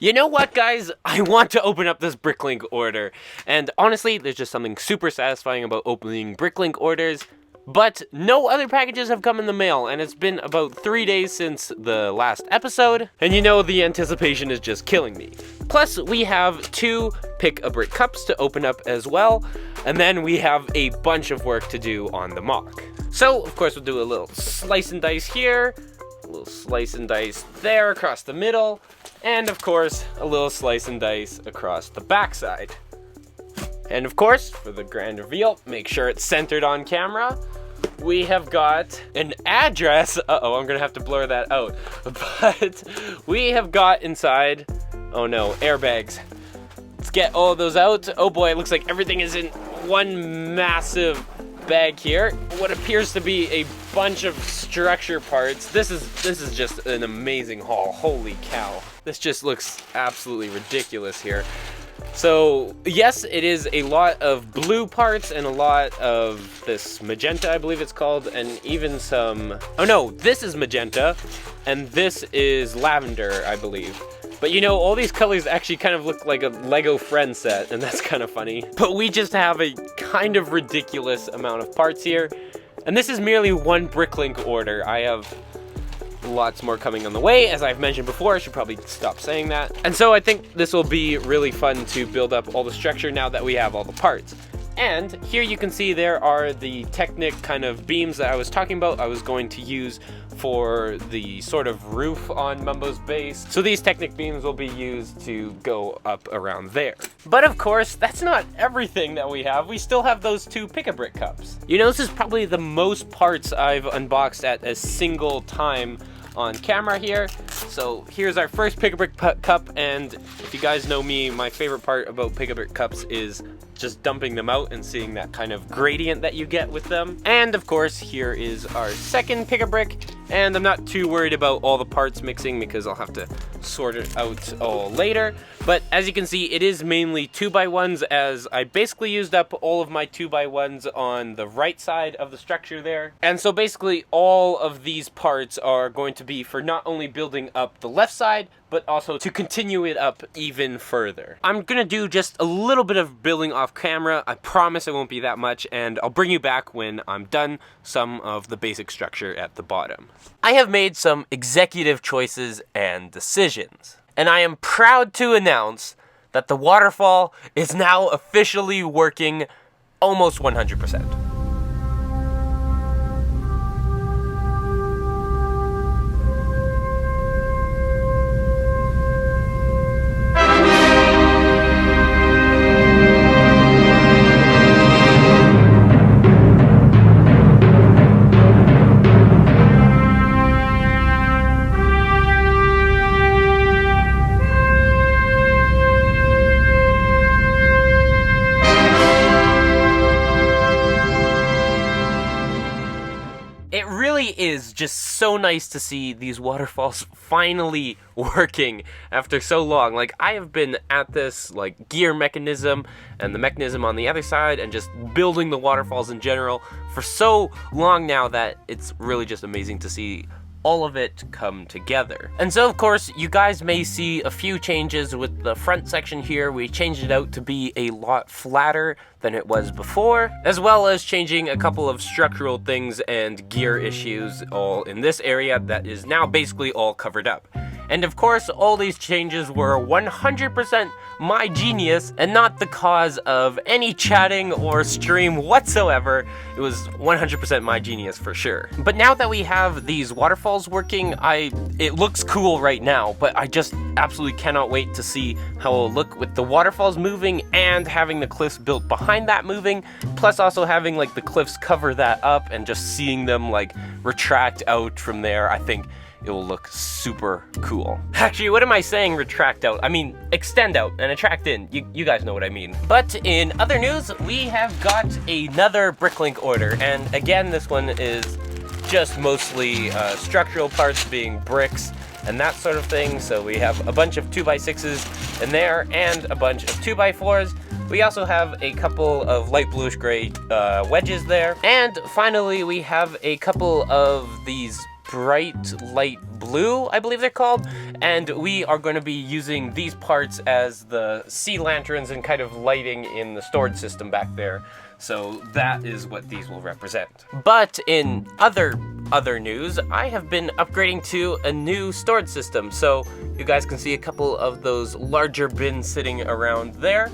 You know what, guys? I want to open up this Bricklink order. And honestly, there's just something super satisfying about opening Bricklink orders. But no other packages have come in the mail, and it's been about 3 days since the last episode. And you know, the anticipation is just killing me. Plus, we have 2 Pick-a-Brick cups to open up as well. And then we have a bunch of work to do on the mock. So, of course, we'll do a little slice and dice here. A little slice and dice there across the middle. And of course, a little slice and dice across the backside. And of course, for the grand reveal, make sure it's centered on camera. We have got an address. Uh-oh, I'm gonna have to blur that out. But we have got inside, oh no, airbags. Let's get all of those out. Oh boy, it looks like everything is in one massive bag here. What appears to be a bunch of structure parts. This is just an amazing haul. Holy cow. This just looks absolutely ridiculous here. So yes, it is a lot of blue parts and a lot of this magenta, I believe it's called, and even some, oh no, this is magenta and this is lavender, I believe. But you know, all these colors actually kind of look like a Lego Friends set, and that's kind of funny. But we just have a kind of ridiculous amount of parts here. And this is merely one Bricklink order. I have lots more coming on the way. As I've mentioned before, I should probably stop saying that. And so I think this will be really fun to build up all the structure now that we have all the parts. And here you can see there are the Technic kind of beams that I was talking about. I was going to use for the sort of roof on Mumbo's base. So these Technic beams will be used to go up around there. But of course, that's not everything that we have. We still have those 2 Pick-a-Brick cups. You know, this is probably the most parts I've unboxed at a single time on camera here. So here's our first Pick-a-Brick cup, and if you guys know me, my favorite part about Pick-a-Brick cups is just dumping them out and seeing that kind of gradient that you get with them. And of course, here is our second Pick-a-Brick, and I'm not too worried about all the parts mixing because I'll have to sort it out all later. But as you can see, it is mainly 2x1s, as I basically used up all of my 2x1s on the right side of the structure there. And so basically all of these parts are going to be for not only building up the left side, but also to continue it up even further. I'm gonna do just a little bit of building off camera. I promise it won't be that much, and I'll bring you back when I'm done some of the basic structure at the bottom. I have made some executive choices and decisions, and I am proud to announce that the waterfall is now officially working almost 100%. Is just so nice to see these waterfalls finally working after so long. Like, I have been at this like gear mechanism and the mechanism on the other side and just building the waterfalls in general for so long now that it's really just amazing to see all of it come together. And so of course you guys may see a few changes with the front section here. We changed it out to be a lot flatter than it was before, as well as changing a couple of structural things and gear issues all in this area that is now basically all covered up. And of course, all these changes were 100% my genius and not the cause of any chatting or stream whatsoever. It was 100% my genius for sure. But now that we have these waterfalls working, it looks cool right now, but I just absolutely cannot wait to see how it'll look with the waterfalls moving and having the cliffs built behind that moving, plus also having like the cliffs cover that up and just seeing them like retract out from there. I think it will look super cool. Actually, what am I saying retract out? I mean extend out and attract in. You guys know what I mean. But in other news, we have got another Bricklink order, and again, this one is just mostly structural parts being bricks and that sort of thing. So we have a bunch of 2x6s in there and a bunch of 2x4s. We also have a couple of light bluish gray wedges there. And finally, we have a couple of these bright light blue, I believe they're called, and we are going to be using these parts as the sea lanterns and kind of lighting in the storage system back there. So that is what these will represent. But in other news, I have been upgrading to a new storage system. So you guys can see a couple of those larger bins sitting around there.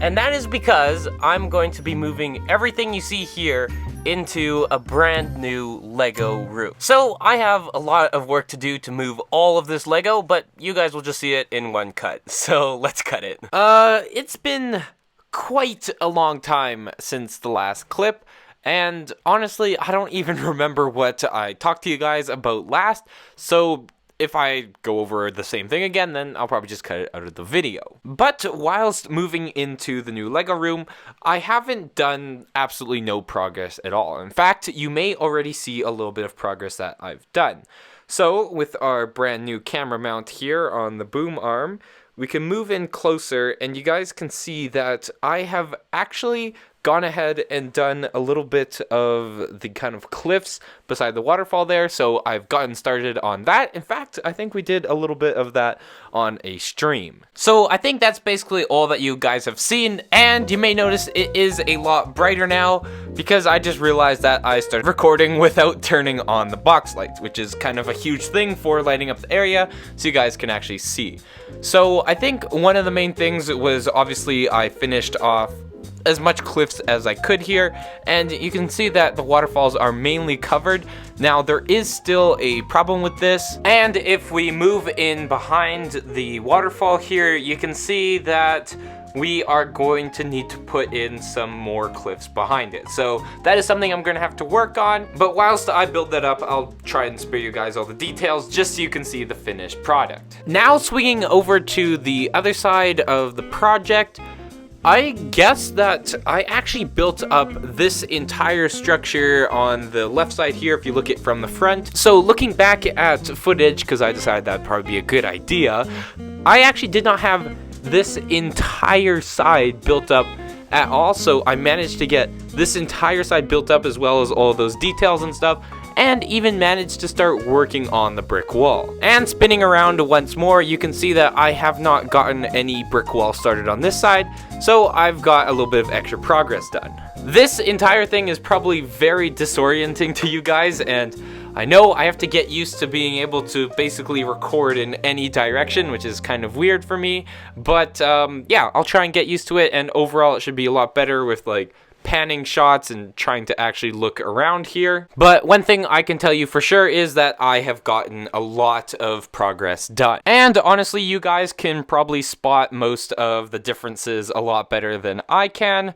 And that is because I'm going to be moving everything you see here into a brand new Lego room. So I have a lot of work to do to move all of this Lego, but you guys will just see it in one cut. So let's cut it. It's been quite a long time since the last clip, and honestly, I don't even remember what I talked to you guys about last, so if I go over the same thing again, then I'll probably just cut it out of the video. But whilst moving into the new Lego room, I haven't done absolutely no progress at all. In fact, you may already see a little bit of progress that I've done. So with our brand new camera mount here on the boom arm, we can move in closer and you guys can see that I have actually gone ahead and done a little bit of the kind of cliffs beside the waterfall there, so I've gotten started on that. In fact, I think we did a little bit of that on a stream. So I think that's basically all that you guys have seen, and you may notice it is a lot brighter now because I just realized that I started recording without turning on the box lights, which is kind of a huge thing for lighting up the area so you guys can actually see. So I think one of the main things was obviously I finished off as much cliffs as I could here, and you can see that the waterfalls are mainly covered. Now there is still a problem with this, and if we move in behind the waterfall here, you can see that we are going to need to put in some more cliffs behind it. So that is something I'm gonna have to work on, but whilst I build that up, I'll try and spare you guys all the details just so you can see the finished product. Now swinging over to the other side of the project, I guess that I actually built up this entire structure on the left side here if you look at it from the front. So looking back at footage, because I decided that'd probably be a good idea, I actually did not have this entire side built up at all. So I managed to get this entire side built up as well as all those details and stuff, and even managed to start working on the brick wall. And spinning around once more, you can see that I have not gotten any brick wall started on this side, so I've got a little bit of extra progress done. This entire thing is probably very disorienting to you guys, and I know I have to get used to being able to basically record in any direction, which is kind of weird for me, but yeah, I'll try and get used to it, and overall it should be a lot better with like panning shots and trying to actually look around here. But one thing I can tell you for sure is that I have gotten a lot of progress done. And honestly, you guys can probably spot most of the differences a lot better than I can,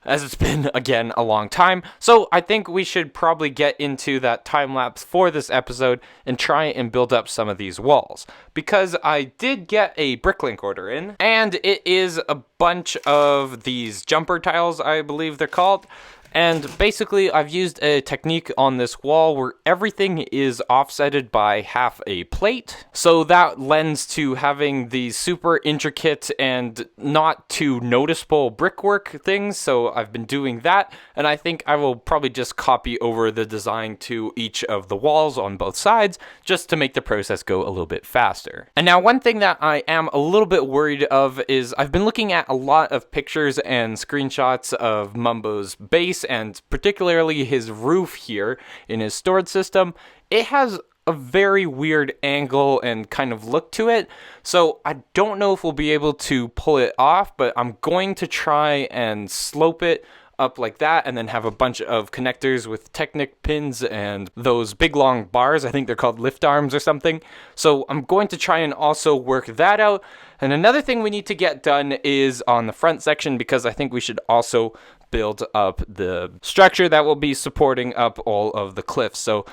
as it's been, again, a long time. So I think we should probably get into that time lapse for this episode and try and build up some of these walls. Because I did get a bricklink order in, and it is a bunch of these jumper tiles, I believe they're called. And basically, I've used a technique on this wall where everything is offsetted by half a plate. So that lends to having these super intricate and not too noticeable brickwork things. So I've been doing that. And I think I will probably just copy over the design to each of the walls on both sides, just to make the process go a little bit faster. And now one thing that I am a little bit worried of is I've been looking at a lot of pictures and screenshots of Mumbo's base, and particularly his roof here in his storage system. It has a very weird angle and kind of look to it, so I don't know if we'll be able to pull it off, but I'm going to try and slope it up like that and then have a bunch of connectors with Technic pins and those big long bars. I think they're called lift arms or something. So I'm going to try and also work that out. And another thing we need to get done is on the front section, because I think we should also build up the structure that will be supporting up all of the cliffs. So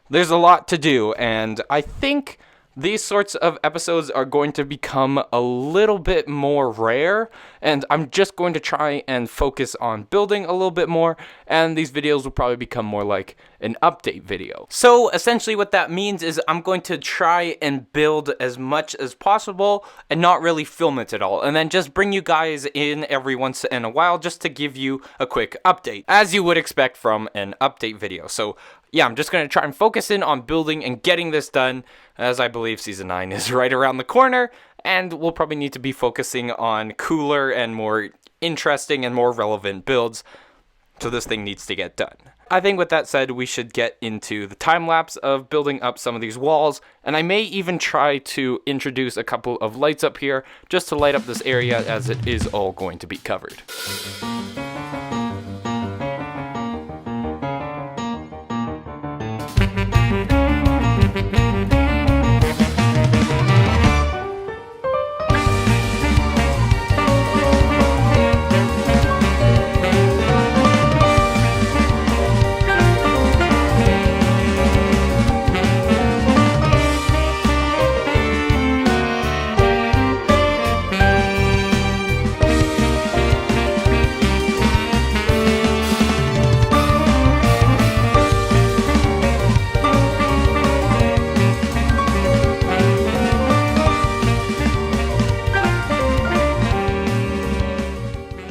there's a lot to do, and I think these sorts of episodes are going to become a little bit more rare, and I'm just going to try and focus on building a little bit more, and these videos will probably become more like an update video. So essentially what that means is I'm going to try and build as much as possible and not really film it at all, and then just bring you guys in every once in a while just to give you a quick update, as you would expect from an update video. So yeah, I'm just going to try and focus in on building and getting this done, as I believe Season 9 is right around the corner, and we'll probably need to be focusing on cooler and more interesting and more relevant builds, so this thing needs to get done. I think with that said, we should get into the time lapse of building up some of these walls, and I may even try to introduce a couple of lights up here just to light up this area as it is all going to be covered.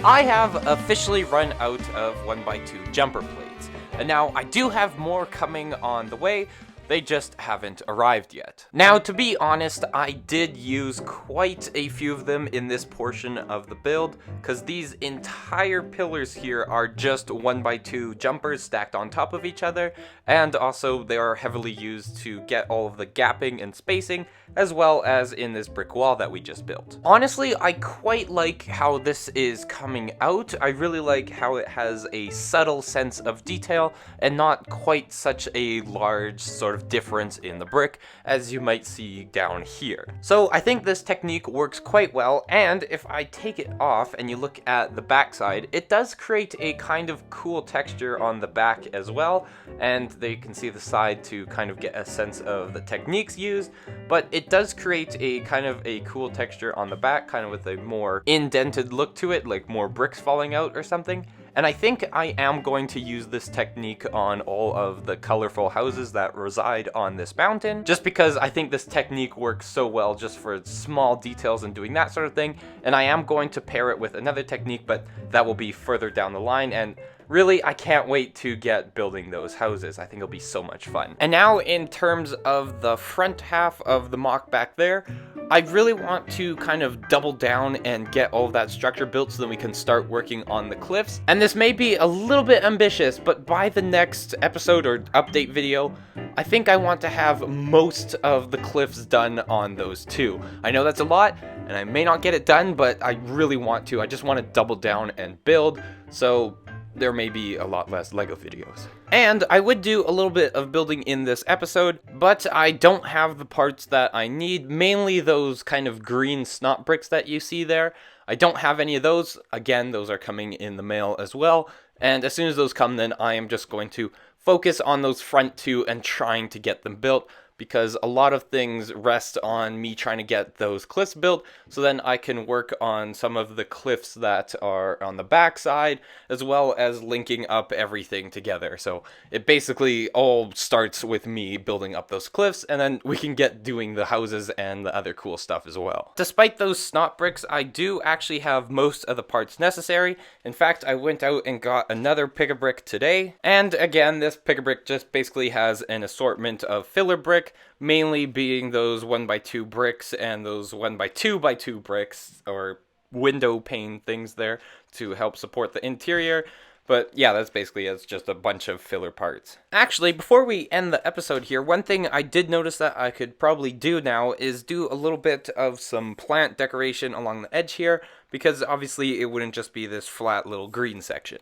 I have officially run out of 1x2 jumper plates, and now I do have more coming on the way, they just haven't arrived yet. Now, to be honest, I did use quite a few of them in this portion of the build, because these entire pillars here are just 1x2 jumpers stacked on top of each other, and also they are heavily used to get all of the gapping and spacing, as well as in this brick wall that we just built. Honestly, I quite like how this is coming out. I really like how it has a subtle sense of detail and not quite such a large sort of difference in the brick as you might see down here. So I think this technique works quite well, and if I take it off and you look at the back side, it does create a kind of cool texture on the back as well, and they can see the side to kind of get a sense of the techniques used, but it does create a kind of a cool texture on the back, kind of with a more indented look to it, like more bricks falling out or something. And I think I am going to use this technique on all of the colorful houses that reside on this mountain, just because I think this technique works so well just for small details and doing that sort of thing. And I am going to pair it with another technique, but that will be further down the line. And really, I can't wait to get building those houses. I think it'll be so much fun. And now in terms of the front half of the mock back there, I really want to kind of double down and get all of that structure built so that we can start working on the cliffs. And this may be a little bit ambitious, but by the next episode or update video, I think I want to have most of the cliffs done on those two. I know that's a lot, and I may not get it done, but I really want to. I just want to double down and build, so there may be a lot less LEGO videos. And I would do a little bit of building in this episode, but I don't have the parts that I need, mainly those kind of green snot bricks that you see there. I don't have any of those. Again, those are coming in the mail as well, and as soon as those come, then I am just going to focus on those front two and trying to get them built, because a lot of things rest on me trying to get those cliffs built, so then I can work on some of the cliffs that are on the back side, as well as linking up everything together. So it basically all starts with me building up those cliffs, and then we can get doing the houses and the other cool stuff as well. Despite those snot bricks, I do actually have most of the parts necessary. In fact, I went out and got another pick-a-brick today, and again, this pick-a-brick just basically has an assortment of filler bricks, mainly being those 1x2 bricks and those 1x2x2 bricks, or window pane things there to help support the interior. But yeah, that's basically it's just a bunch of filler parts. Actually, before we end the episode here, one thing I did notice that I could probably do now is do a little bit of some plant decoration along the edge here, because obviously it wouldn't just be this flat little green section.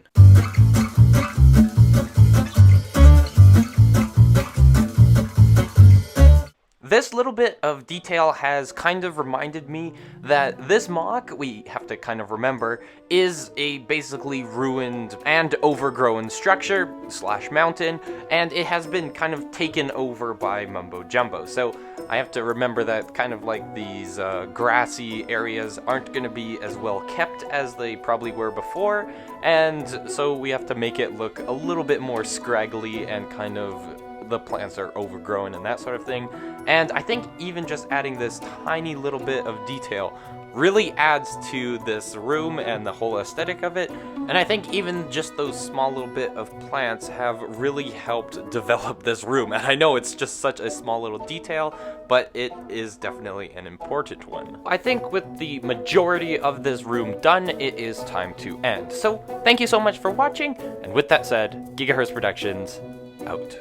This little bit of detail has kind of reminded me that this mock, we have to kind of remember, is a basically ruined and overgrown structure / mountain, and it has been kind of taken over by Mumbo Jumbo. So I have to remember that kind of like these grassy areas aren't going to be as well kept as they probably were before, and so we have to make it look a little bit more scraggly and kind of the plants are overgrown and that sort of thing. And I think even just adding this tiny little bit of detail really adds to this room and the whole aesthetic of it. And I think even just those small little bit of plants have really helped develop this room. And I know it's just such a small little detail, but it is definitely an important one. I think with the majority of this room done, it is time to end. So thank you so much for watching, and with that said, Gigahertz Productions, out.